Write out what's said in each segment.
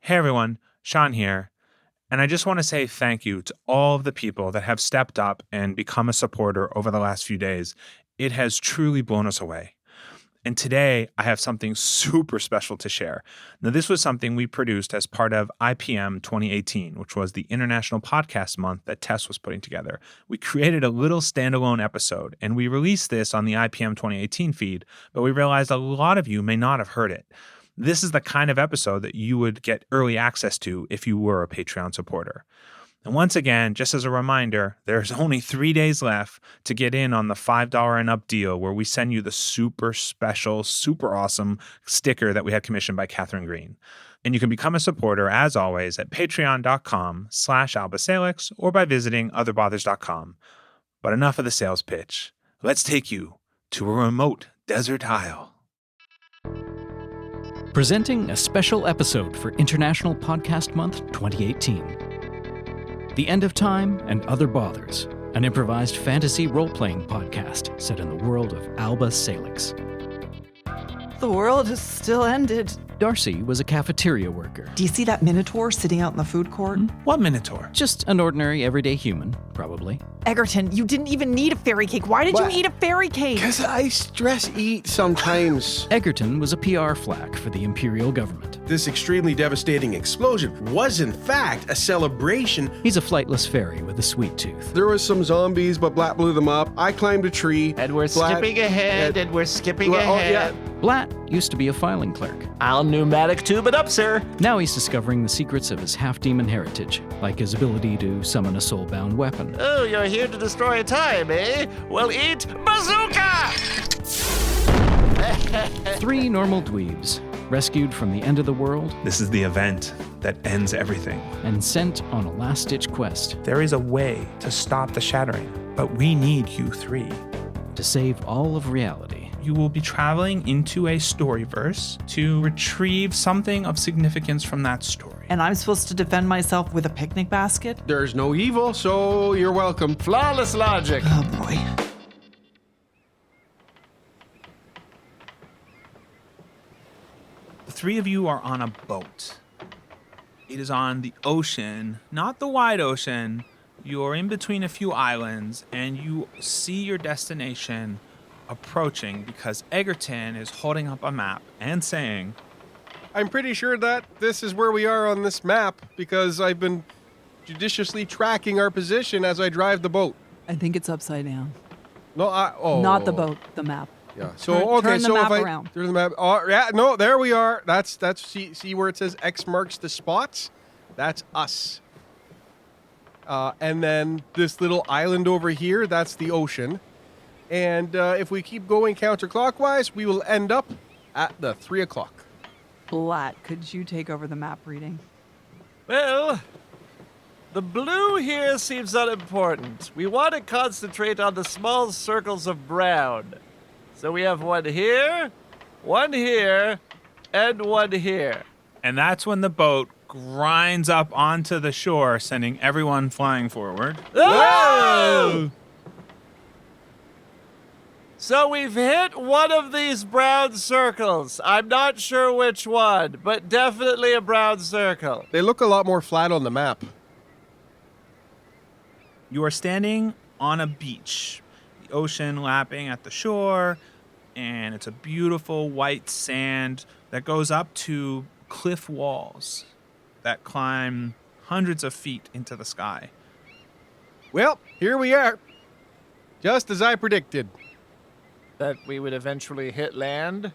Hey everyone, Sean here. And I just want to say thank you to all of the people that have stepped up and become a supporter over the last few days. It has truly blown us away. And today I have something super special to share. Now, this was something we produced as part of IPM 2018, which was the International Podcast Month that Tess was putting together. We created a little standalone episode and we released this on the IPM 2018 feed, but we realized a lot of you may not have heard it. This is the kind of episode that you would get early access to if you were a Patreon supporter. And once again, just as a reminder, there's only 3 days left to get in on the $5 and up deal where we send you the super special, super awesome sticker that we had commissioned by Katharine Green. And you can become a supporter, as always, at patreon.com/albasalix or by visiting otherbothers.com. But enough of the sales pitch. Let's take you to a remote desert isle. Presenting a special episode for International Podcast Month 2018. The End of Time and Other Bothers, an improvised fantasy role-playing podcast set in the world of Alba Salix. The world has still ended. Darcy was a cafeteria worker. Do you see that minotaur sitting out in the food court? What minotaur? Just an ordinary everyday human, probably. Eggerton, you didn't even need a fairy cake. Why did you eat a fairy cake? Because I stress eat sometimes. Eggerton was a PR flack for the Imperial government. This extremely devastating explosion was in fact a celebration. He's a flightless fairy with a sweet tooth. There was some zombies, but Blat blew them up. I climbed a tree. And we're skipping ahead. Oh, yeah. Blat used to be a filing clerk. I'll pneumatic tube it up, sir. Now he's discovering the secrets of his half-demon heritage, like his ability to summon a soul-bound weapon. Oh, you're here to destroy time, eh? Well, eat bazooka! 3 normal dweebs, rescued from the end of the world This is the event that ends everything. and sent on a last-ditch quest There is a way to stop the shattering, but we need you three. to save all of reality. You will be traveling into a storyverse to retrieve something of significance from that story. And I'm supposed to defend myself with a picnic basket? There's no evil, so you're welcome. Flawless logic. Oh boy. The three of you are on a boat. It is on the ocean, not the wide ocean. You're in between a few islands, and you see your destination approaching because Eggerton is holding up a map and saying, I'm pretty sure that this is where we are on this map because I've been judiciously tracking our position as I drive the boat. I think it's upside down. No, Not the boat, the map. Yeah. So Turn the so map if around. Turn the map. Oh, yeah. No, there we are. That's see where it says X marks the spots. That's us. And then this little island over here, that's the ocean. And if we keep going counterclockwise, we will end up at the 3 o'clock. Blat, could you take over the map reading? Well, the blue here seems unimportant. We want to concentrate on the small circles of brown. So we have one here, and one here. and that's when the boat grinds up onto the shore, sending everyone flying forward. Oh! So we've hit one of these brown circles. I'm not sure which one, but definitely a brown circle. They look a lot more flat on the map. You are standing on a beach, the ocean lapping at the shore, and it's a beautiful white sand that goes up to cliff walls that climb hundreds of feet into the sky. Well, here we are. Just as I predicted. That we would eventually hit land?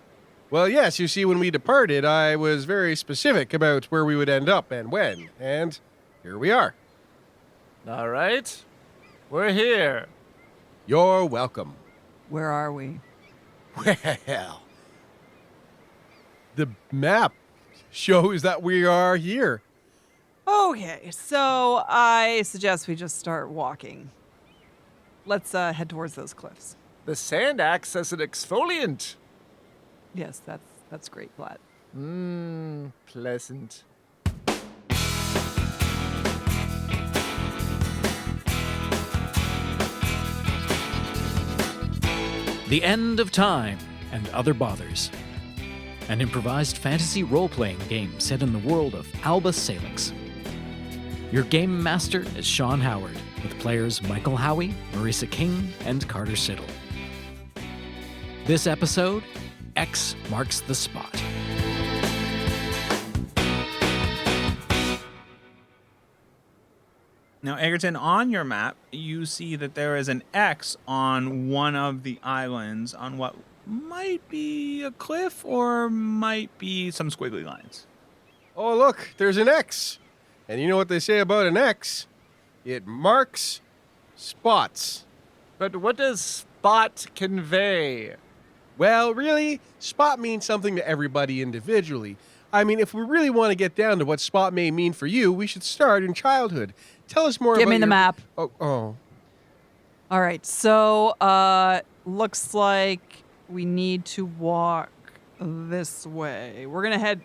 Well, yes, you see, when we departed, I was very specific about where we would end up and when. And here we are. All right. We're here. You're welcome. Where are we? Well, the map shows that we are here. Okay, so I suggest we just start walking. Let's head towards those cliffs. The sand acts as an exfoliant. Yes, that's great, Blat. Pleasant. The End of Time and Other Bothers, an improvised fantasy role-playing game set in the world of Alba Salix. Your game master is Sean Howard, with players Michael Howie, Marisa King, and Carter Siddle. This episode, X marks the spot. Now, Eggerton, on your map, you see that there is an X on one of the islands on what might be a cliff or might be some squiggly lines. Oh, look, there's an X. And you know what they say about an X? It marks spots. But what does spot convey? Well, really, spot means something to everybody individually. I mean, if we really want to get down to what spot may mean for you, we should start in childhood. Tell us more Give about me the map. Oh. All right, so looks like we need to walk this way. We're going to head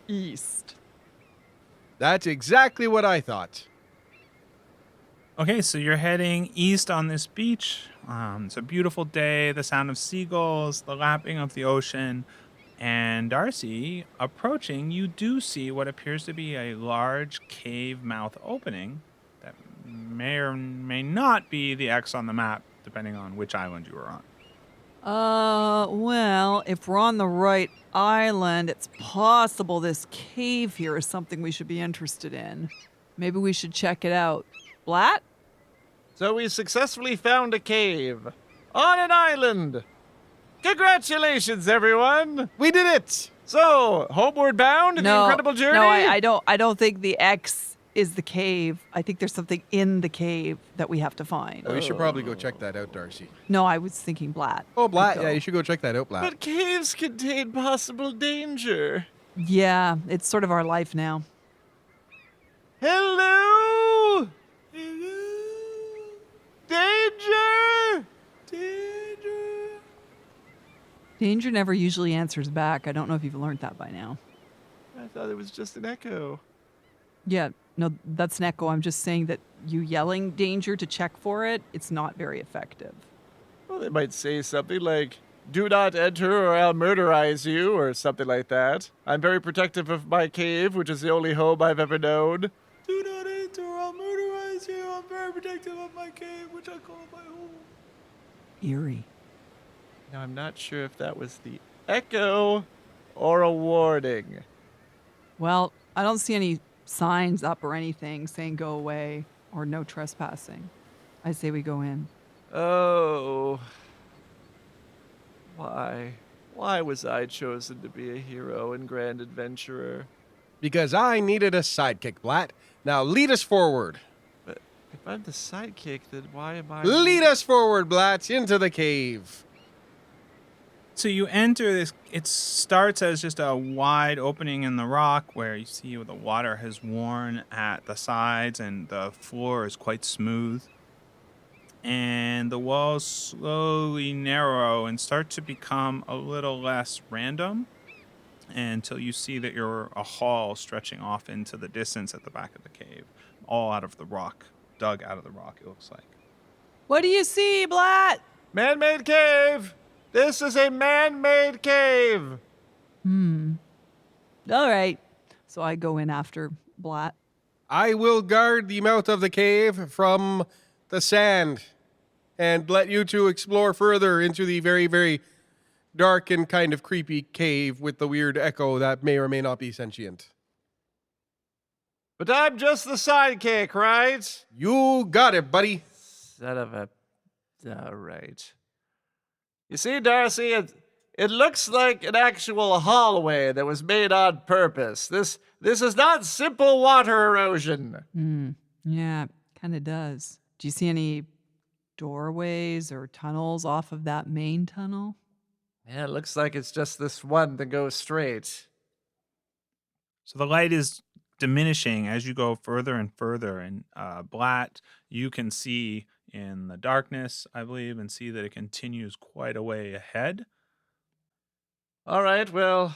east. That's exactly what I thought. Okay, so you're heading east on this beach. It's a beautiful day, the sound of seagulls, the lapping of the ocean. And Darcy, approaching, you do see what appears to be a large cave mouth opening that may or may not be the X on the map, depending on which island you are on. Well, if we're on the right island, it's possible this cave here is something we should be interested in. Maybe we should check it out. Blat? So we successfully found a cave on an island. Congratulations, everyone! We did it! So, homeward bound in the incredible journey? No, I don't think the X is the cave. I think there's something in the cave that we have to find. Oh, you should probably go check that out, Darcy. No, I was thinking Blat. Oh, Blat, Go. yeah, you should go check that out, Blat. But caves contain possible danger. Yeah, it's sort of our life now. Hello? Hello? Danger? Danger? Danger never usually answers back. I don't know if you've learned that by now. I thought it was just an echo. Yeah, no, that's an echo. I'm just saying that you yelling danger to check for it, it's not very effective. Well, they might say something like, "Do not enter or I'll murderize you," or something like that. I'm very protective of my cave, which is the only home I've ever known. Do not enter or I'll murderize you. I'm very protective of my cave, which I call my home. Eerie. Now, I'm not sure if that was the echo or a warning. Well, I don't see any signs up or anything saying go away or no trespassing. I say we go in. Oh. Why? Why was I chosen to be a hero and grand adventurer? Because I needed a sidekick, Blat. Now lead us forward. But if I'm the sidekick, then why am I... Lead us forward, Blat, into the cave. So you enter this, it starts as just a wide opening in the rock where you see the water has worn at the sides and the floor is quite smooth. And the walls slowly narrow and start to become a little less random until you see that you're a hall stretching off into the distance at the back of the cave, all out of the rock, dug out of the rock, it looks like. What do you see, Blat? Man-made cave! This is a man-made cave! All right. So I go in after Blat. I will guard the mouth of the cave from the sand and let you two explore further into the very, very dark and kind of creepy cave with the weird echo that may or may not be sentient. But I'm just the sidekick, right? You got it, buddy. Son of a... All right. You see, Darcy, it looks like an actual hallway that was made on purpose. This is not simple water erosion. Yeah, kind of does. Do you see any doorways or tunnels off of that main tunnel? Yeah, it looks like it's just this one that goes straight. So the light is diminishing as you go further and further. And Blat, you can see in the darkness, I believe, and see that it continues quite a way ahead. All right, well,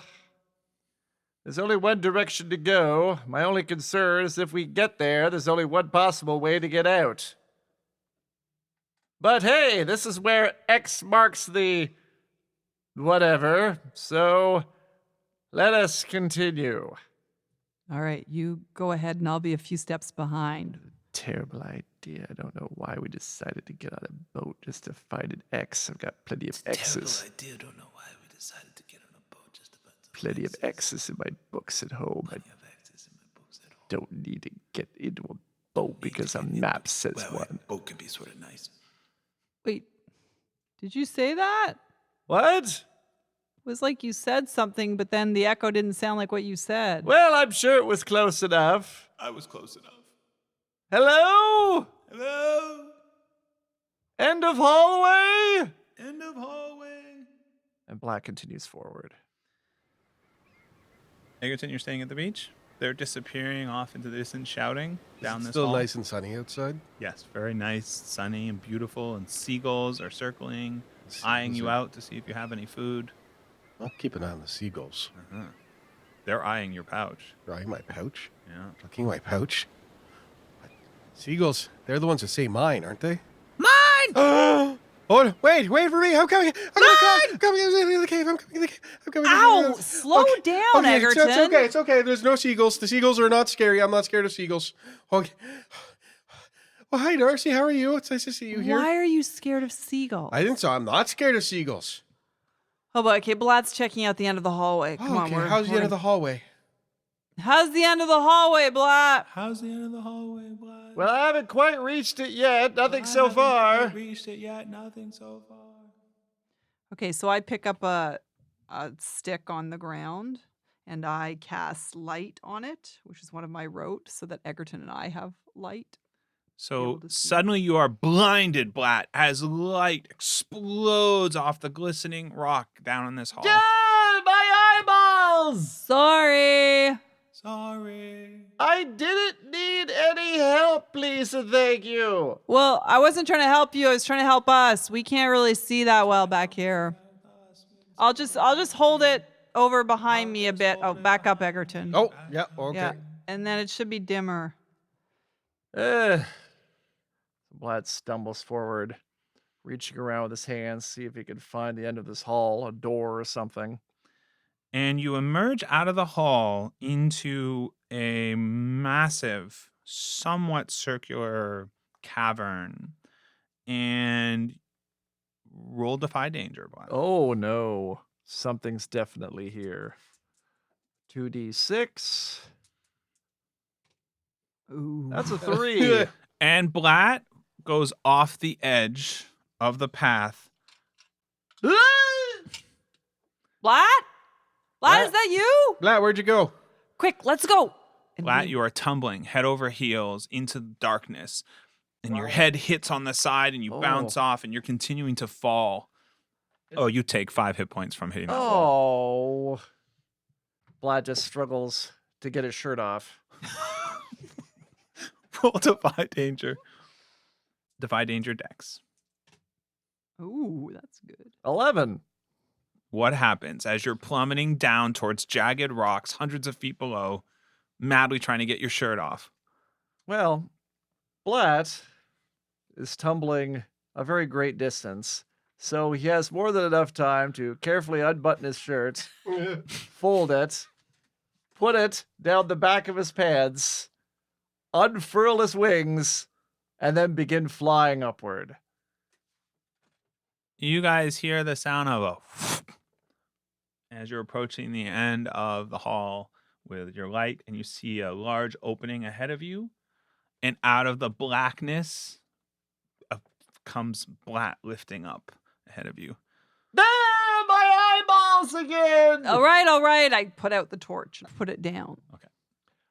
there's only one direction to go. My only concern is if we get there, there's only one possible way to get out. But hey, this is where X marks the whatever. So Let us continue. All right, you go ahead and I'll be a few steps behind. Terrible idea. I don't know why we decided to get on a boat just to find an X. I've got plenty of X's. Terrible idea. Don't know why we decided to get on a boat just to find some Plenty of X's in my books at home. I Plenty of X's in my books at home. don't need to get into a boat because a map says Well, one. a boat can be sort of nice. Wait, did you say that? What? It was like you said something, but then the echo didn't sound like what you said. Well, I'm sure it was close enough. I was close enough. Hello? Hello? End of hallway? End of hallway. And Black continues forward. Eggerton, you're staying at the beach? They're disappearing off into the distance, shouting down this Still hall. nice and sunny outside. Yes, very nice, sunny and beautiful, and seagulls are circling, Seagulls eyeing you are- out to see if you have any food. I'll keep an eye on the seagulls. They're eyeing your pouch. Right, my pouch. Yeah. Looking at my pouch. Seagulls, they're the ones that say mine, aren't they? Mine! Oh, wait for me. I'm coming. I'm coming in the cave. I'm coming in the cave. I'm coming in the Ow! cave. Slow down, Eggerton. It's okay. It's okay. There's no seagulls. The seagulls are not scary. I'm not scared of seagulls. Okay. Well, hi, Darcy. How are you? It's nice to see you here. Why are you scared of seagulls? I didn't say I'm not scared of seagulls. Oh, but okay, Blat's checking out the end of the hallway. Come on, okay. we're, How's the end of the hallway? How's the end of the hallway, Blat? How's the end of the hallway, Blat? Well, I haven't quite reached it yet. Nothing so I far. haven't reached it yet. Nothing so far. Okay, so I pick up a stick on the ground and I cast light on it, which is one of my rote, so that Eggerton and I have light. So able to see. suddenly you are blinded, Blat, as light explodes off the glistening rock down in this hall. Yeah, my eyeballs! Sorry. Sorry. I didn't need any help, please and thank you. Well, I wasn't trying to help you. I was trying to help us. We can't really see that well back here. I'll just hold it over behind me a bit. Oh, back up, Eggerton. Oh, yeah. Okay. Yeah, and then it should be dimmer. Vlad stumbles forward, reaching around with his hands, see if he can find the end of this hall, a door or something. And you emerge out of the hall into a massive, somewhat circular cavern. And roll Defy Danger, Blat. Oh no, something's definitely here. 2d6. Ooh. That's a 3. And Blat goes off the edge of the path. Blat? Blat, Blat? is that you? Blat, where'd you go? Quick, let's go. And Blat, we- you are tumbling head over heels into the darkness. And your head hits on the side and you bounce off and you're continuing to fall. Oh, you take 5 hit points from hitting that wall. Oh. Vlad just struggles to get his shirt off. Roll Defy Danger. Defy Danger Dex. Ooh, that's good. 11. What happens as you're plummeting down towards jagged rocks hundreds of feet below, madly trying to get your shirt off? Well, Blatt is tumbling a very great distance, so he has more than enough time to carefully unbutton his shirt, fold it, put it down the back of his pants, unfurl his wings, and then begin flying upward. You guys hear the sound of a as you're approaching the end of the hall with your light, and you see a large opening ahead of you, and out of the blackness comes Blat lifting up ahead of you. Ah, my eyeballs again! All right. I put out the torch and put it down.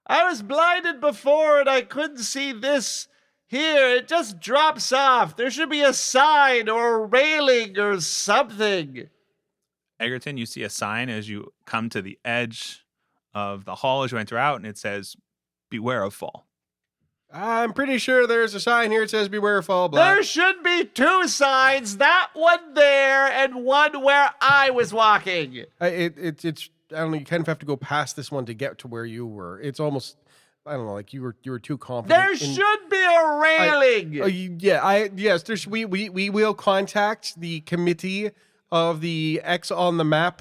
I was blinded before and I couldn't see this. Here, it just drops off. There should be a sign or a railing or something. Eggerton, you see a sign as you come to the edge of the hall as you enter out, and it says, "Beware of fall." I'm pretty sure there's a sign here that says beware of fall, Black. There should be 2 signs, that one there and one where I was walking. It's I don't know, you kind of have to go past this one to get to where you were. It's almost, I don't know, like you were too confident. There should be a railing. Yes, we will contact the committee of the X on the map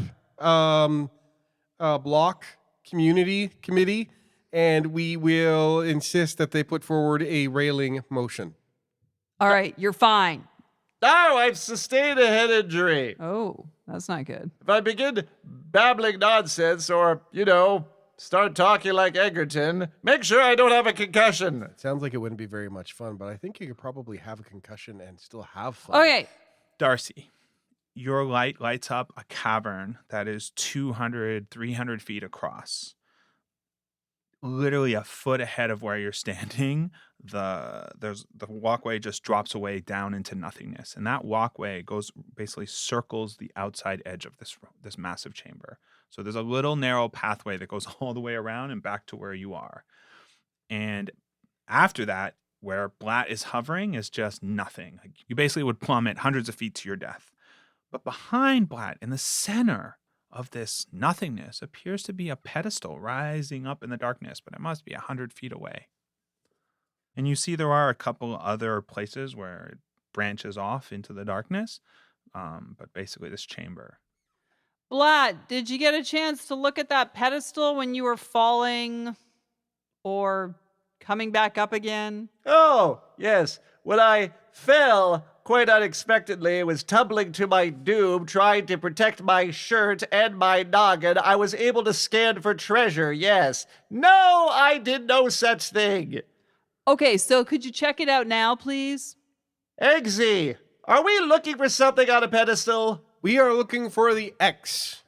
block community committee, and we will insist that they put forward a railing motion. All right, you're fine. Oh, I've sustained a head injury. Oh, that's not good. If I begin babbling nonsense or, start talking like Eggerton, make sure I don't have a concussion. It sounds like it wouldn't be very much fun, but I think you could probably have a concussion and still have fun. Okay. Darcy, your light lights up a cavern that is 200, 300 feet across. Literally a foot ahead of where you're standing, the walkway just drops away down into nothingness, and that walkway basically circles the outside edge of this massive chamber. So there's a little narrow pathway that goes all the way around and back to where you are. And after that, where Blat is hovering is just nothing. Like, you basically would plummet hundreds of feet to your death. But behind Blat, in the center of this nothingness, appears to be a pedestal rising up in the darkness, but it must be 100 feet away. And you see there are a couple other places where it branches off into the darkness, but basically this chamber. Blat, did you get a chance to look at that pedestal when you were falling or coming back up again? Oh, yes. When I fell quite unexpectedly, was tumbling to my doom, trying to protect my shirt and my noggin, I was able to scan for treasure, yes. No, I did no such thing. Okay, so could you check it out now, please? Eggsy, are we looking for something on a pedestal? We are looking for the X.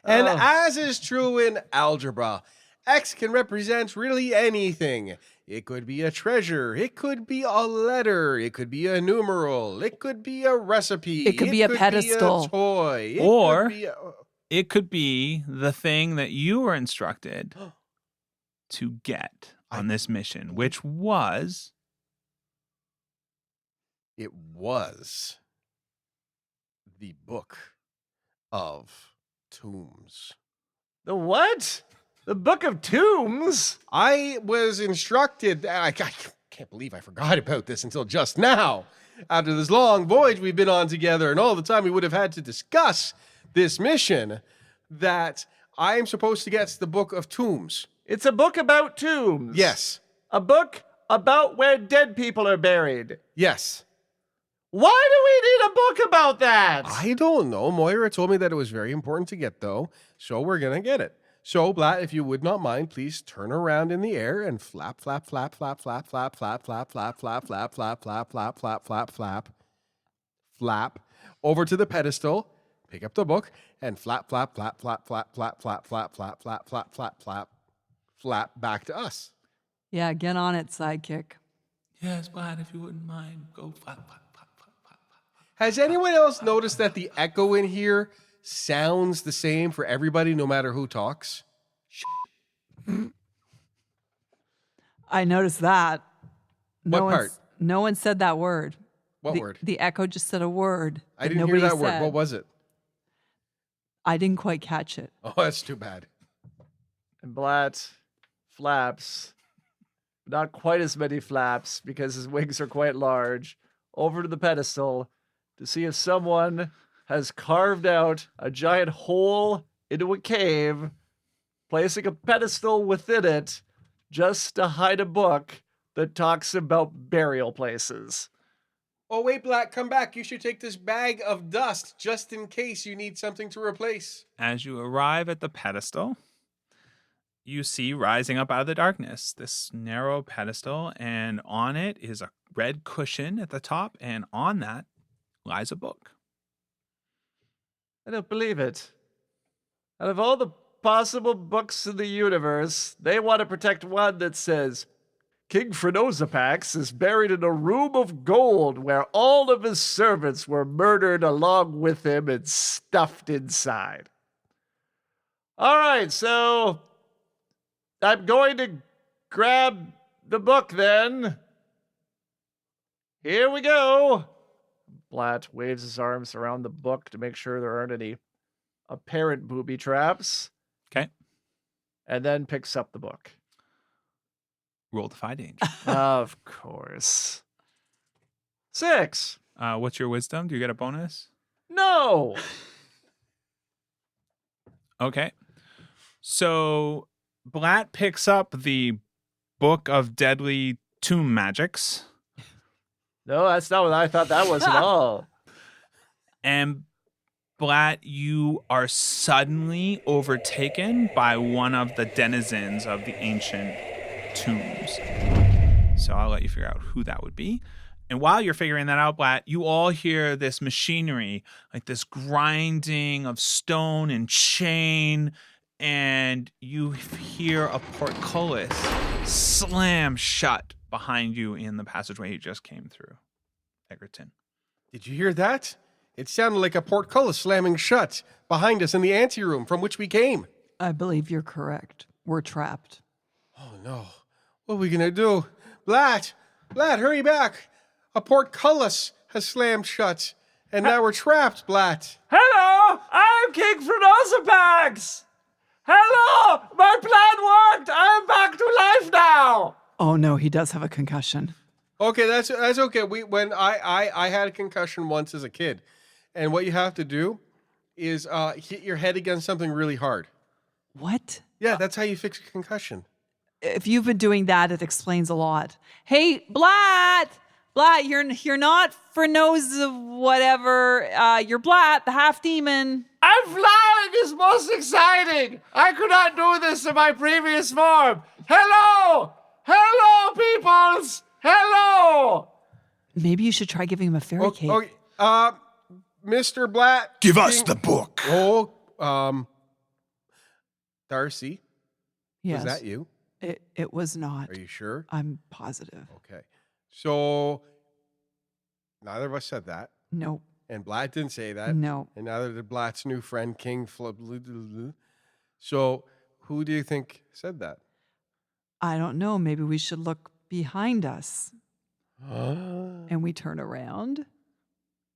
And Oh. as is true in algebra, X can represent really anything. It could be a treasure. It could be a letter. It could be a numeral. It could be a recipe. It could be a pedestal. Be a toy. Or- could be It could be the thing that you were instructed to get on this mission, which was it was the Book of Tombs. The what? The Book of Tombs? I was instructed. I can't believe I forgot about this until just now. After this long voyage we've been on together and all the time we would have had to discuss this mission, that I am supposed to get the Book of Tombs. It's a book about tombs. Yes. A book about where dead people are buried. Yes. Why do we need a book about that? I don't know. Moira told me that it was very important to get, though, so we're going to get it. So, Blat, if you would not mind, please turn around in the air and flap, flap, flap, flap, flap, flap, flap, flap, flap, flap, flap, flap, flap, flap, flap, flap, flap, flap, over to the pedestal, pick up the book, and flap, flap, flap, flap, flap, flap, flap, flap, flap, flap, flap, flap, flap, flap back to us. Yeah, get on it, sidekick. Yes, Blat, if you wouldn't mind, go flap, flap, flap, flap, flap, flap. Has anyone else noticed that the echo in here sounds the same for everybody, no matter who talks? I noticed that. What part? No one said that word. What word? The echo just said a word. I didn't hear that word. What was it? I didn't quite catch it. Oh, that's too bad. And Blat flaps, not quite as many flaps because his wings are quite large, over to the pedestal to see if someone has carved out a giant hole into a cave, placing a pedestal within it just to hide a book that talks about burial places. Oh, wait, Black, come back. You should take this bag of dust just in case you need something to replace. as you arrive at the pedestal, you see rising up out of the darkness this narrow pedestal, and on it is a red cushion at the top, and on that lies a book. I don't believe it. Out of all the possible books in the universe, they want to protect one that says, King Phreноzopax is buried in a room of gold where all of his servants were murdered along with him and stuffed inside. All right, so I'm going to grab the book then. Here we go. Blat waves his arms around the book to make sure there aren't any apparent booby traps. Okay. And then picks up the book. Roll Defy Danger. Of course. 6. What's your wisdom? Do you get a bonus? No. Okay. So Blat picks up the Book of Deadly Tomb Magics. No, that's not what I thought that was at all. And Blat, you are suddenly overtaken by one of the denizens of the ancient tombs. So I'll let you figure out who that would be. And while you're figuring that out, Blat, you all hear this machinery, like this grinding of stone and chain, and you hear a portcullis slam shut behind you in the passageway you just came through. Eggerton. Did you hear that? It sounded like a portcullis slamming shut behind us in the anteroom from which we came. I believe you're correct. We're trapped. Oh, no. What are we going to do? Blat, hurry back. A portcullis has slammed shut, and now we're trapped, Blat. Hello, I'm King Frenosapax. Hello, my plan worked. I'm back to life now. Oh no, he does have a concussion. Okay, that's okay. When I had a concussion once as a kid, and what you have to do is hit your head against something really hard. What? Yeah, that's how you fix a concussion. If you've been doing that, it explains a lot. Hey, Blat, you're not Frenosa whatever. You're Blat, the half demon. I'm flying is most exciting. I could not do this in my previous form. Hello, peoples. Hello. Maybe you should try giving him a fairy cake. Okay, Mr. Blat. Give us the book. Oh, Darcy, Yes. was that you? It was not. Are you sure? I'm positive. Okay. So, neither of us said that. Nope. And Blat didn't say that. No. And neither did Blat's new friend, King Flip. So, who do you think said that? I don't know. Maybe we should look behind us. And we turn around.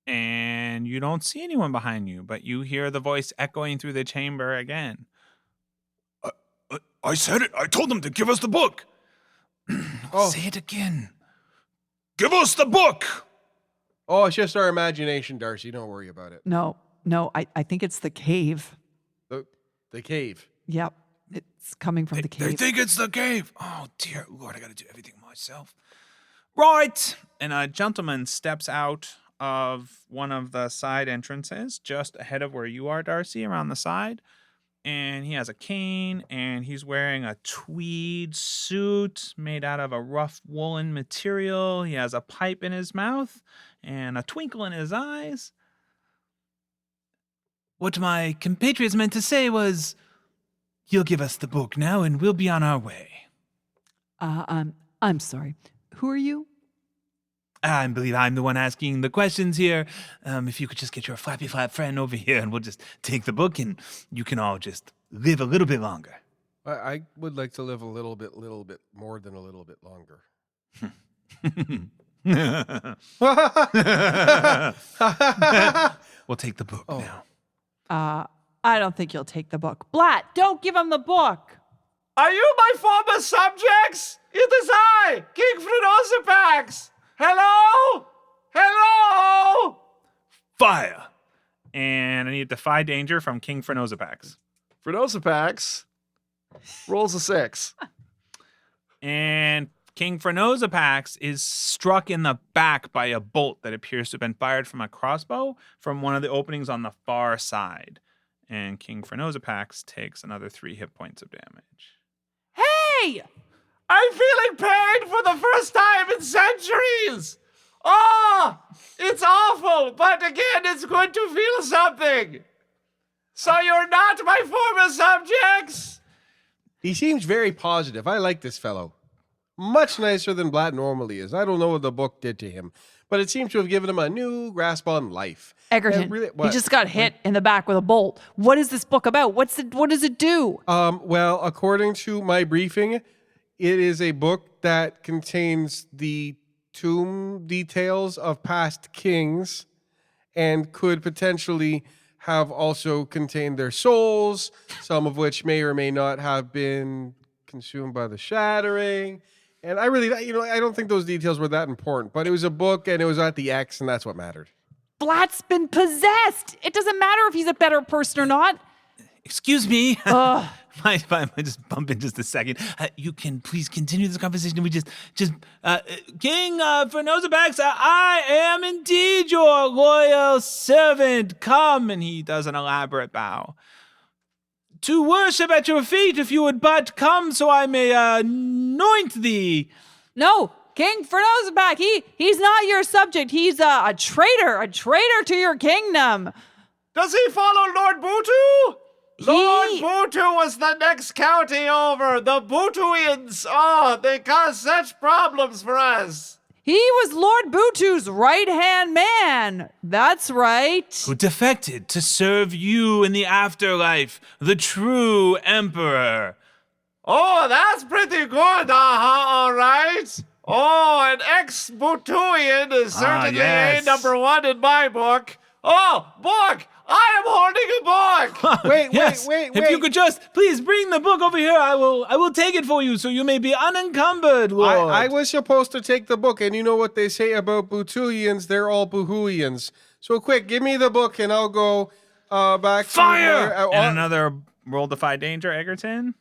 And you don't see anyone behind you, but you hear the voice echoing through the chamber again. I said it. I told them to give us the book. Say it again. Give us the book. Oh, it's just our imagination, Darcy. Don't worry about it. No, I think it's the cave. The cave. Yep. It's coming from the cave. They think it's the cave. Oh, dear Lord, I got to do everything myself. Right. And a gentleman steps out of one of the side entrances just ahead of where you are, Darcy, around the side. And he has a cane, and he's wearing a tweed suit made out of a rough woolen material. He has a pipe in his mouth and a twinkle in his eyes. What my compatriots meant to say was, he'll give us the book now, and we'll be on our way. I'm sorry. Who are you? I believe I'm the one asking the questions here. If you could just get your flappy flap friend over here, and we'll just take the book, and you can all just live a little bit longer. I would like to live a little bit more than a little bit longer. We'll take the book now. I don't think you'll take the book. Blat, don't give him the book. Are you my former subjects? It is I, King Frenosapax. Hello? Fire! And I need to defy danger from King Frenosapax. Frenosapax rolls a 6. And King Frenosapax is struck in the back by a bolt that appears to have been fired from a crossbow from one of the openings on the far side. And King Frenosapax takes another 3 hit points of damage. Hey! I'm feeling pain for the first time in centuries. Oh, it's awful, but again, it's good to feel something. So you're not my former subjects? He seems very positive. I like this fellow. Much nicer than Blat normally is. I don't know what the book did to him, but it seems to have given him a new grasp on life. Eggerton, Really- he what? just got hit in the back with a bolt. What is this book about? What does it do? Well, according to my briefing, it is a book that contains the tomb details of past kings and could potentially have also contained their souls, some of which may or may not have been consumed by the shattering. And I really, I don't think those details were that important, but it was a book and it was at the X, and that's what mattered. Blat's been possessed. It doesn't matter if he's a better person or not. Excuse me. Mind if I just bump in just a second? You can please continue this conversation. We just, King Fernozabax, I am indeed your loyal servant. Come, and he does an elaborate bow. To worship at your feet, if you would but come, so I may anoint thee. No, King Fernozaback, he's not your subject. He's a traitor to your kingdom. Does he follow Lord Butu? Lord Butu was the next county over. The Butuians, they cause such problems for us. He was Lord Butu's right-hand man. That's right. Who defected to serve you in the afterlife, the true emperor. Oh, that's pretty good, all right. Oh, an ex-Butuian is certainly yes. number one in my book. Oh, book! I am holding a book! Wait. If you could just please bring the book over here, I will take it for you so you may be unencumbered, Lord. I was supposed to take the book, and you know what they say about Butuians? They're all Buhuians. So quick, give me the book, and I'll go back Fire! to... And another roll defy danger, Eggerton.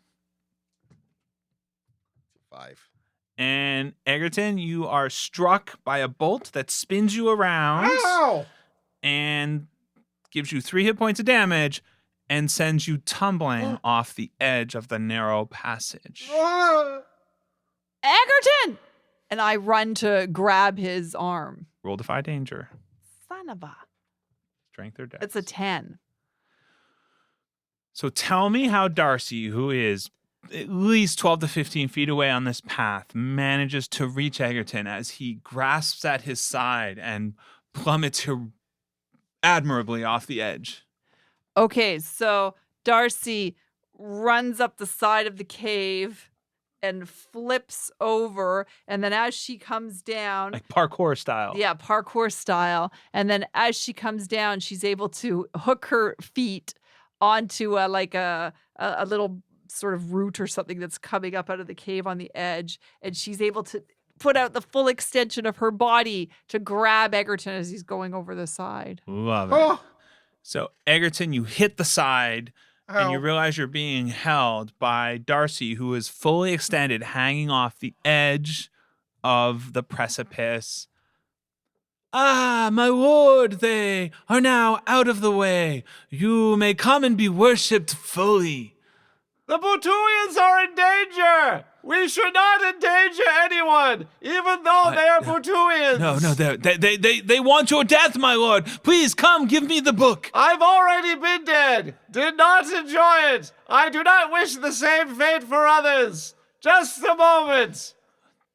5. And Eggerton, you are struck by a bolt that spins you around. Ow! And gives you 3 hit points of damage and sends you tumbling off the edge of the narrow passage. Eggerton! And I run to grab his arm. Roll defy danger. Son of a... Strength or dex. It's a 10. So tell me how Darcy, who is at least 12 to 15 feet away on this path, manages to reach Eggerton as he grasps at his side and plummets her admirably off the edge. Okay, so Darcy runs up the side of the cave and flips over, and then as she comes down... Like parkour style. Yeah, parkour style. And then as she comes down, she's able to hook her feet onto a little sort of root or something that's coming up out of the cave on the edge, and she's able to put out the full extension of her body to grab Eggerton as he's going over the side. Love it. So, Eggerton, you hit the side, and you realize you're being held by Darcy, who is fully extended, hanging off the edge of the precipice. Ah, my lord, they are now out of the way. You may come and be worshipped fully. The Butuians are in danger! We should not endanger anyone, even though they are Butuians! No, they want your death, my lord. Please come, give me the book. I've already been dead. Did not enjoy it. I do not wish the same fate for others. Just a moment.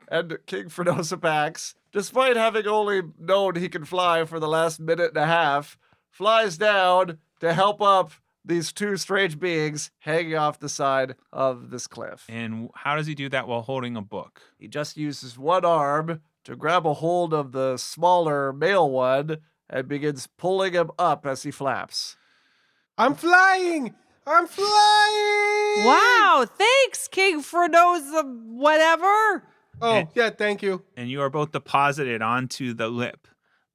And King Fernozabax, despite having only known he can fly for the last minute and a half, flies down to help up these 2 strange beings hanging off the side of this cliff. And how does he do that while holding a book? He just uses one arm to grab a hold of the smaller male one and begins pulling him up as he flaps. I'm flying! Wow, thanks, King Fernoza whatever. Oh, yeah, thank you. And you are both deposited onto the lip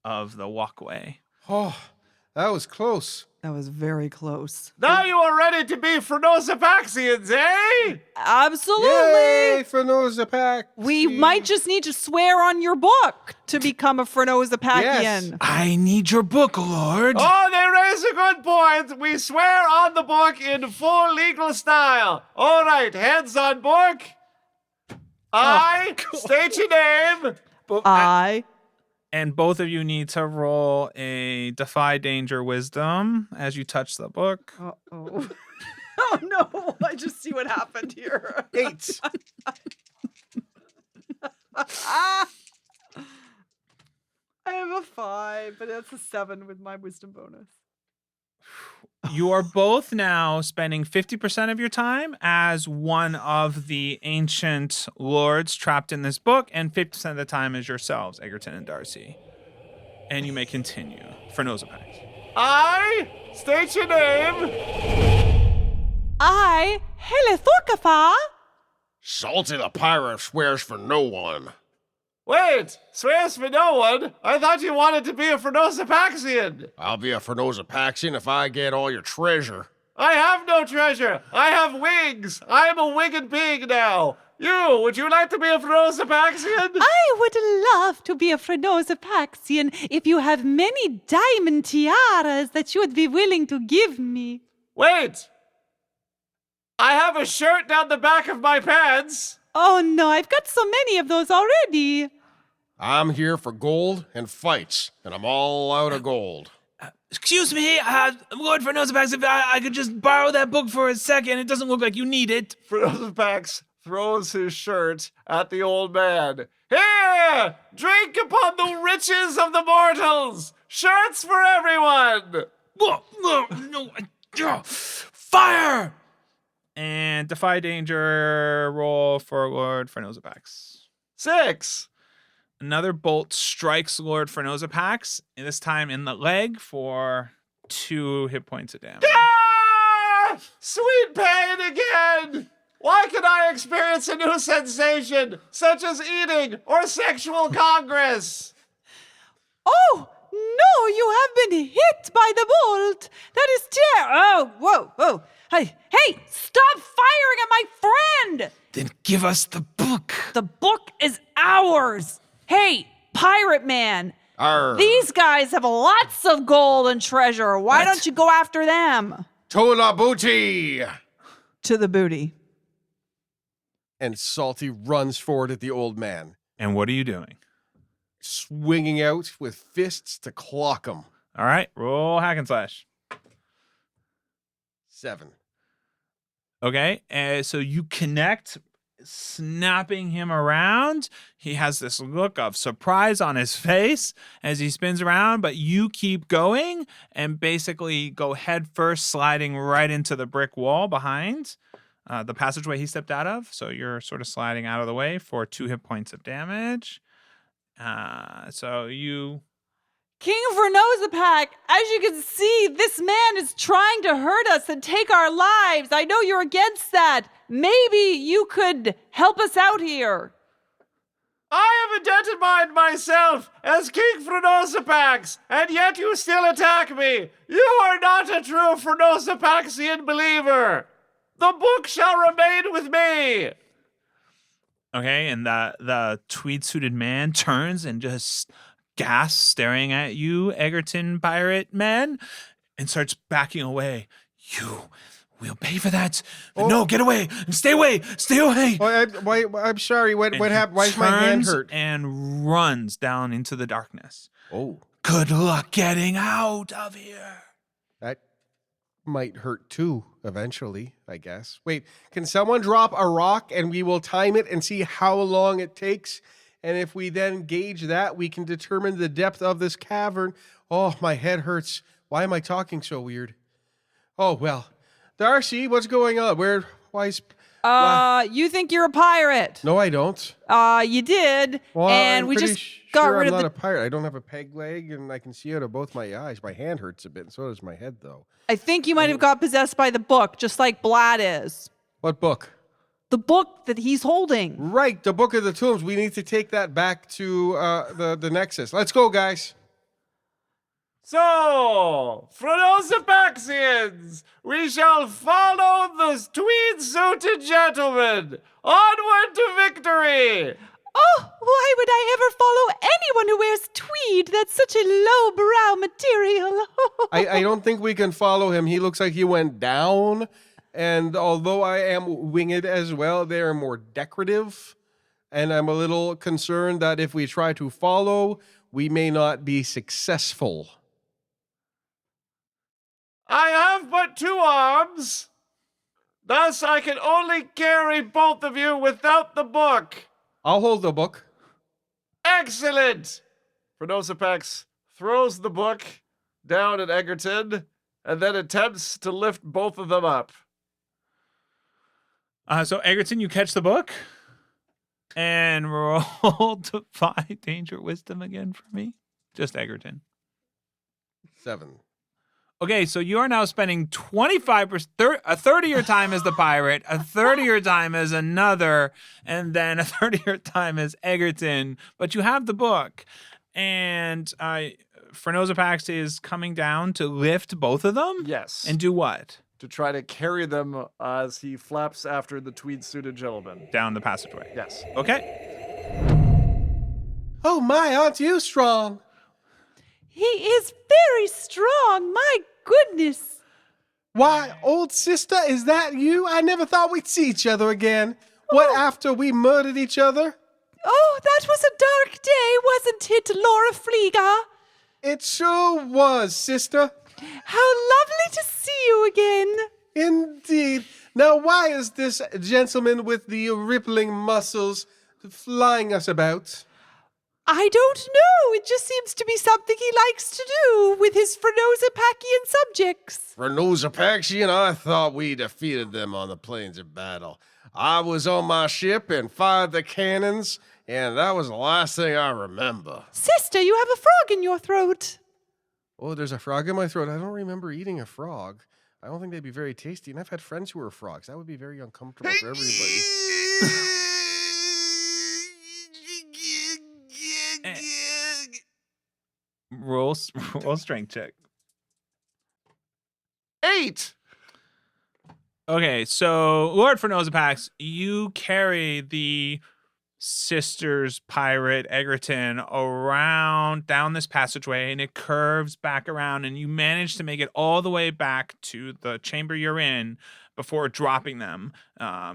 of the walkway. Oh, that was close. That was very close. Now you are ready to be Fernozabaxians, eh? Absolutely. Yay, Fernozapax. We might just need to swear on your book to become a Fernozapacian. Yes. I need your book, Lord. Oh, they raise a good point. We swear on the book in full legal style. All right, hands on book. I state your name. And both of you need to roll a defy danger wisdom as you touch the book. Uh-oh. Oh, no. I just see what happened here. 8. I have a 5, but that's a 7 with my wisdom bonus. You are both now spending 50% of your time as one of the ancient lords trapped in this book, and 50% of the time as yourselves, Eggerton and Darcy. And you may continue. Fernozapax. I state your name. I, Helithorkafa. Salty the pirate swears for no one. Wait, swears for no one? I thought you wanted to be a Fernozapaxian. I'll be a Fernozapaxian if I get all your treasure. I have no treasure. I have wings. I am a winged being now. Would you like to be a Frenosapaxian? I would love to be a Frenosapaxian if you have many diamond tiaras that you would be willing to give me. Wait! I have a shirt down the back of my pants. Oh no, I've got so many of those already. I'm here for gold and fights, and I'm all out of gold. Excuse me, Lord Frenosapax, if I could just borrow that book for a second. It doesn't look like you need it. Frenosapax throws his shirt at the old man. Here! Drink upon the riches of the mortals! Shirts for everyone! No, fire! And defy danger, roll for Lord Frenosapax. 6. Another bolt strikes Lord Frenosapax, this time in the leg for 2 hit points of damage. Ah! Sweet pain again! Why can I experience a new sensation, such as eating or sexual congress? Oh, no, you have been hit by the bolt. That is Oh, whoa. Hey, stop firing at my friend. Then give us the book. The book is ours. Hey, pirate man. Arr. These guys have lots of gold and treasure. Why don't you go after them? To the booty! To the booty. And Salty runs forward at the old man, And what are you doing? swinging out with fists to clock him. All right, roll hack and slash. 7. Okay, so you connect, snapping him around. He has this look of surprise on his face as he spins around, but you keep going and basically go head first, sliding right into the brick wall behind the passageway he stepped out of. So you're sort of sliding out of the way for 2 hit points of damage. So you... King Frenosapax, as you can see, this man is trying to hurt us and take our lives. I know you're against that. Maybe you could help us out here. I have identified myself as King Frenosapax, and yet you still attack me. You are not a true Frenosapaxian believer. The book shall remain with me. Okay, and the tweed-suited man turns and just gasps, staring at you, Eggerton pirate man, and starts backing away. You will pay for that. No, get away. Stay away. Stay away. I'm sorry. What And he happened? Why is my hand turns hurt? and runs down into the darkness. Oh, Good luck getting out of here. that might hurt too, eventually, I guess. Wait, can someone drop a rock and we will time it and see how long it takes? And if we then gauge that, we can determine the depth of this cavern. Oh, my head hurts. Why am I talking so weird? Oh, well. Darcy, what's going on? Why is... You think you're a pirate? No, I don't. You did. Well, and I'm we pretty just got sure rid I'm of not the... a pirate. I don't have a peg leg, and I can see out of both my eyes. My hand hurts a bit, and so does my head, though. I think you might have got possessed by the book, just like Blat is. What book? The book that he's holding. Right, the Book of the Tombs. We need to take that back to the Nexus. Let's go, guys. So, Frenosapaxians, we shall follow the tweed-suited gentleman. Onward to victory! Oh, why would I ever follow anyone who wears tweed? That's such a lowbrow material. I don't think we can follow him. He looks like he went down. And although I am winged as well, they are more decorative. And I'm a little concerned that if we try to follow, we may not be successful. I have but 2 arms. Thus I can only carry both of you without the book. I'll hold the book. Excellent! Frenosapax throws the book down at Eggerton and then attempts to lift both of them up. So Eggerton, you catch the book and roll defy danger wisdom again for me. Just Eggerton. 7. Okay, so you are now spending 25%, a third of your time as the pirate, a third of your time as another, and then a third of your time as Eggerton. But you have the book, and Frenosapax is coming down to lift both of them. Yes. And do what? to try to carry them as he flaps after the tweed-suited gentleman. Down the passageway. Yes. Okay. Oh my, aren't you strong? He is very strong. My goodness. Why, old sister, is that you? I never thought we'd see each other again. What, after we murdered each other? Oh, that was a dark day, wasn't it, Laura Fleeger? It sure was, sister. How lovely to see you again. Indeed. Now, why is this gentleman with the rippling muscles flying us about? I don't know. It just seems to be something he likes to do with his Frenosapakian subjects. Frenosapaxian, I thought we defeated them on the plains of battle. I was on my ship and fired the cannons, and that was the last thing I remember. Sister, you have a frog in your throat. Oh, there's a frog in my throat. I don't remember eating a frog. I don't think they'd be very tasty. And I've had friends who were frogs. That would be very uncomfortable for everybody. Roll strength check. 8! Okay, so Lord Frenosapax, you carry the sisters pirate Eggerton around down this passageway, and it curves back around, and you manage to make it all the way back to the chamber you're in before dropping them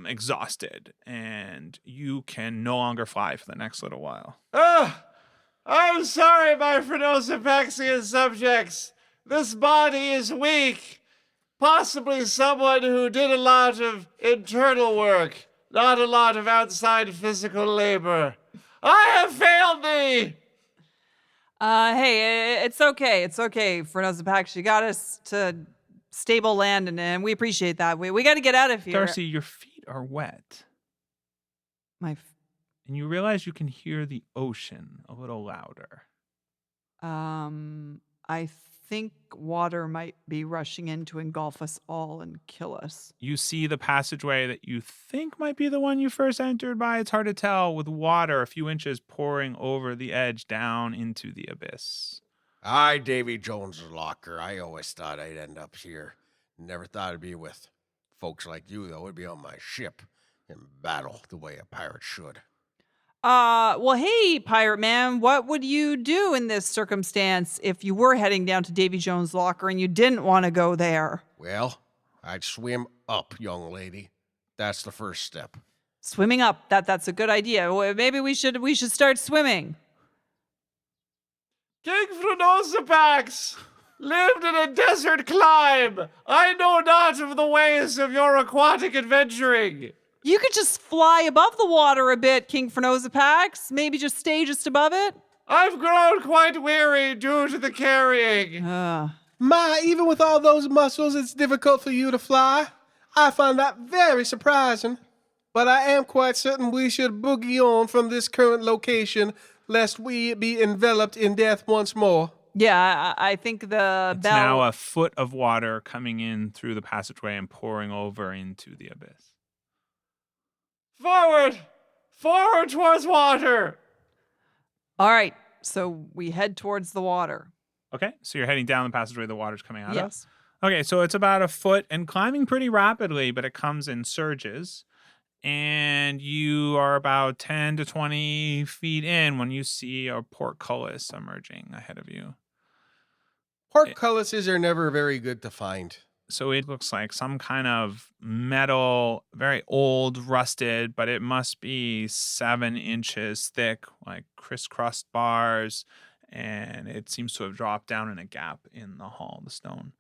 exhausted, and you can no longer fly for the next little while. I'm sorry, my Frenosapaxian subjects. This body is weak. Possibly someone who did a lot of internal work, not a lot of outside physical labor. I have failed thee! Hey, it's okay. It's okay, Frenosapax. You got us to stable land, and we appreciate that. We got to get out of here. Darcy, your feet are wet, and you realize you can hear the ocean a little louder. I think water might be rushing in to engulf us all and kill us. You see the passageway that you think might be the one you first entered by. It's hard to tell, with water a few inches pouring over the edge down into the abyss. Aye, Davy Jones's locker. I always thought I'd end up here. Never thought I'd be with folks like you, though. It'd be on my ship in battle the way a pirate should. Well, hey, Pirate Man, what would you do in this circumstance if you were heading down to Davy Jones' locker and you didn't want to go there? Well, I'd swim up, young lady. That's the first step. Swimming up, that's a good idea. Well, maybe we should start swimming. King Frenosapax lived in a desert clime. I know not of the ways of your aquatic adventuring. You could just fly above the water a bit, King Frenosapax. Maybe just stay just above it. I've grown quite weary due to the carrying. My, even with all those muscles, it's difficult for you to fly. I find that very surprising. But I am quite certain we should boogie on from this current location, lest we be enveloped in death once more. Yeah, I think It's bell... now a foot of water coming in through the passageway and pouring over into the abyss. Forward! Forward towards water! All right, so we head towards the water. Okay, so you're heading down the passageway the water's coming out of? Yes. Okay, so it's about a foot and climbing pretty rapidly, but it comes in surges. And you are about 10 to 20 feet in when you see a portcullis emerging ahead of you. Portcullises are never very good to find. So it looks like some kind of metal, very old, rusted, but it must be 7 inches thick, like crisscrossed bars. And it seems to have dropped down in a gap in the hull, the stone.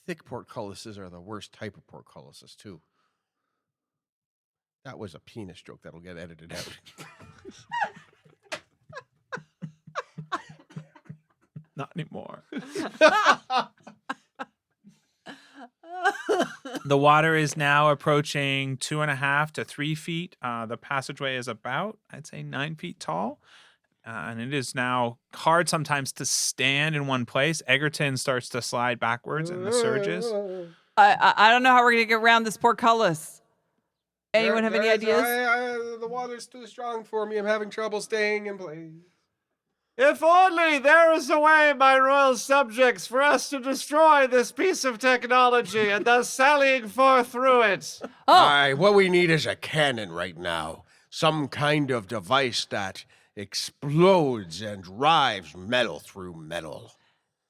Thick portcullises are the worst type of portcullises, too. That was a penis joke that'll get edited out. Not anymore. The water is now approaching 2.5 to 3 feet. The passageway is about, I'd say, 9 feet tall. And it is now hard sometimes to stand in one place. Eggerton starts to slide backwards in the surges. I don't know how we're going to get around this portcullis. Anyone have any ideas? The water's too strong for me. I'm having trouble staying in place. If only there is a way, my royal subjects, for us to destroy this piece of technology and thus sallying forth through it. All right, what we need is a cannon right now. Some kind of device that explodes and drives metal through metal.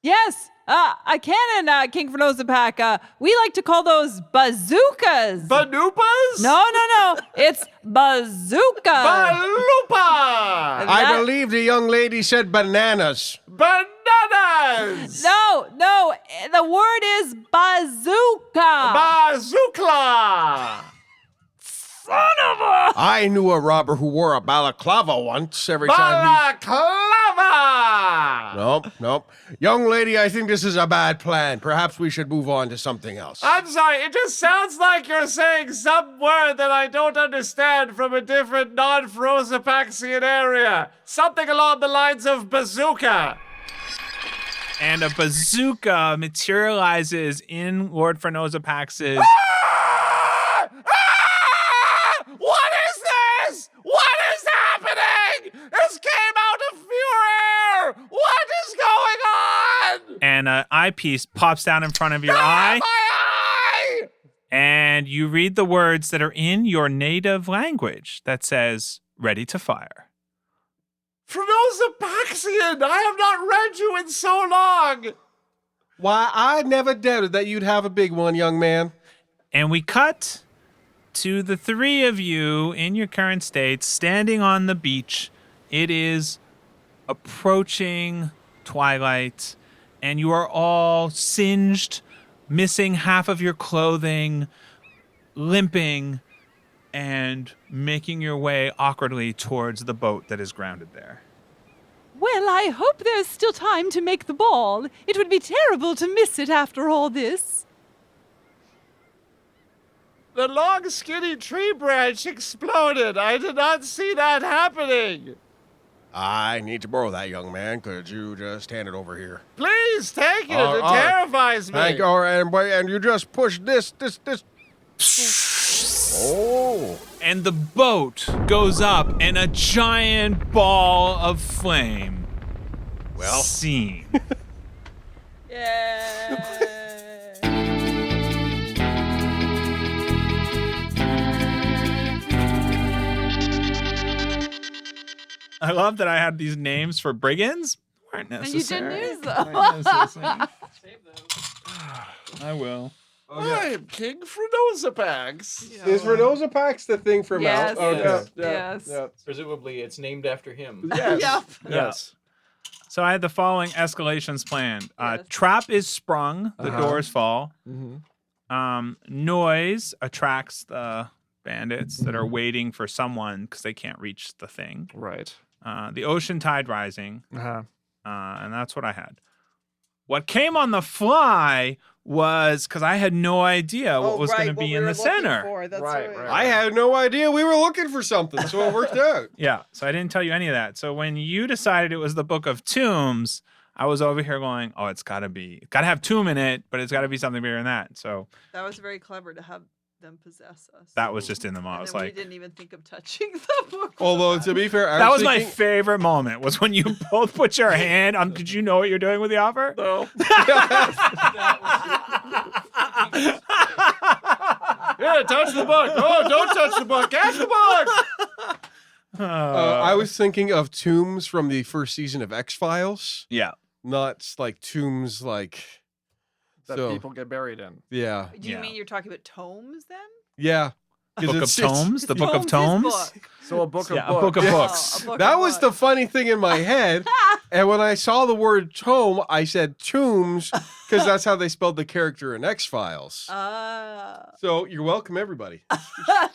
Yes, a cannon, King Fernozapak. We like to call those bazookas. Banoopas? No. It's bazooka. Balupa! I believe the young lady said bananas. Bananas! No. The word is bazooka. Bazooka! I knew a robber who wore a balaclava once every time Balaclava! Nope. Young lady, I think this is a bad plan. Perhaps we should move on to something else. I'm sorry, it just sounds like you're saying some word that I don't understand from a different non-Frozopaxian area. Something along the lines of bazooka. And a bazooka materializes in Lord Fernozapax's. What is this? What is happening? This came out of pure air. What is going on? And an eyepiece pops down in front of your eye. My eye! And you read the words that are in your native language that says, ready to fire. Frozopaxian, I have not read you in so long. Why, I never doubted that you'd have a big one, young man. And we cut to the three of you in your current states standing on the beach. It is approaching twilight, and you are all singed, missing half of your clothing, limping, and making your way awkwardly towards the boat that is grounded there. Well, I hope there's still time to make the ball. It would be terrible to miss it after all this. The long, skinny tree branch exploded. I did not see that happening. I need to borrow that, young man. Could you just hand it over here? Please take it. All It right. terrifies me. Thank you. All right, and you just push this. Oh. And the boat goes up, and a giant ball of flame. Well. Scene. Yeah. I love that I had these names for brigands. Weren't And you necessary. didn't use them. Weren't necessary. I will. I'm King Frozopax. Is Fernozapax the thing from Yes. out? Okay. Yes. Yeah. Presumably, it's named after him. Yes. Yep. Yes. So I had the following escalations planned. Yes. Trap is sprung. The doors fall. Noise attracts the bandits that are waiting for someone because they can't reach the thing. Right. The ocean tide rising. Uh-huh. And that's what I had. What came on the fly was because I had no idea what was going to be in the center. Right. I had no idea we were looking for something, so it worked out. Yeah, so I didn't tell you any of that. So when you decided it was the Book of Tombs, I was over here going, oh, it's got to have tomb in it, but it's got to be something bigger than that. So That was very clever to have them possess us. that was just in the moment. I And was then we like, didn't even think of touching the book. Although, to be fair, that was my favorite moment was when you both put your hand on. Did you know what you're doing with the offer? No. Here, touch the book. Oh, don't touch the book. Catch the book. I was thinking of tombs from the first season of X-Files, Yeah. not like tombs like... That So- people get buried in. Yeah. Do you Yeah. mean you're talking about tomes then? Yeah. 'Cause Book of it's- Tomes? The Book of Tomes is Tomes? book. So a book of Yeah, a books. book of Yeah. books. Oh, a book That of was the books. funny thing in my head. And when I saw the word tome, I said tombs because that's how they spelled the character in X-Files. So you're welcome, everybody.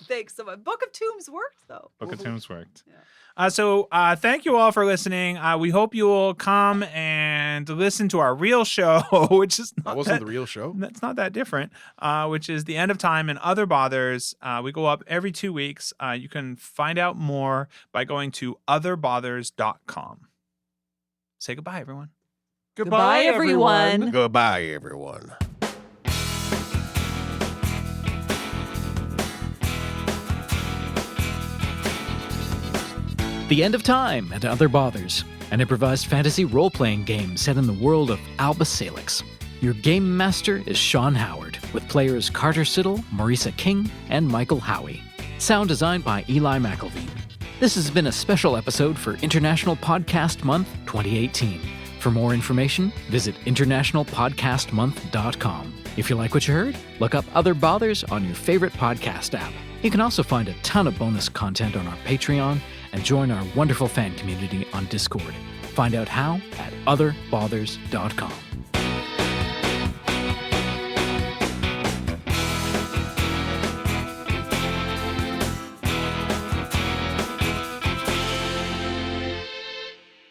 Thanks so much. Book of Tombs worked though. Book of Tombs worked. Yeah. So thank you all for listening. We hope you will come and listen to our real show, which is That not wasn't the real show. That's not that different, which is The End of Time and Other Bothers. We go up every 2 weeks. You can find out more by going to otherbothers.com. Say goodbye, everyone. Goodbye, everyone. Goodbye, everyone. The End of Time and Other Bothers an improvised fantasy role-playing game set in the world of Alba Salix. Your game master is Sean Howard, with players Carter Siddle, Marisa King, and Michael Howie. Sound designed by Eli McElveen. This has been a special episode for International Podcast Month 2018. For more information, visit internationalpodcastmonth.com. If you like what you heard, look up Other Bothers on your favorite podcast app. You can also find a ton of bonus content on our Patreon and join our wonderful fan community on Discord. Find out how at otherbothers.com.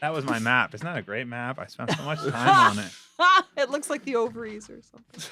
That was my map. Isn't that a great map? I spent so much time on it. It looks like the ovaries or something.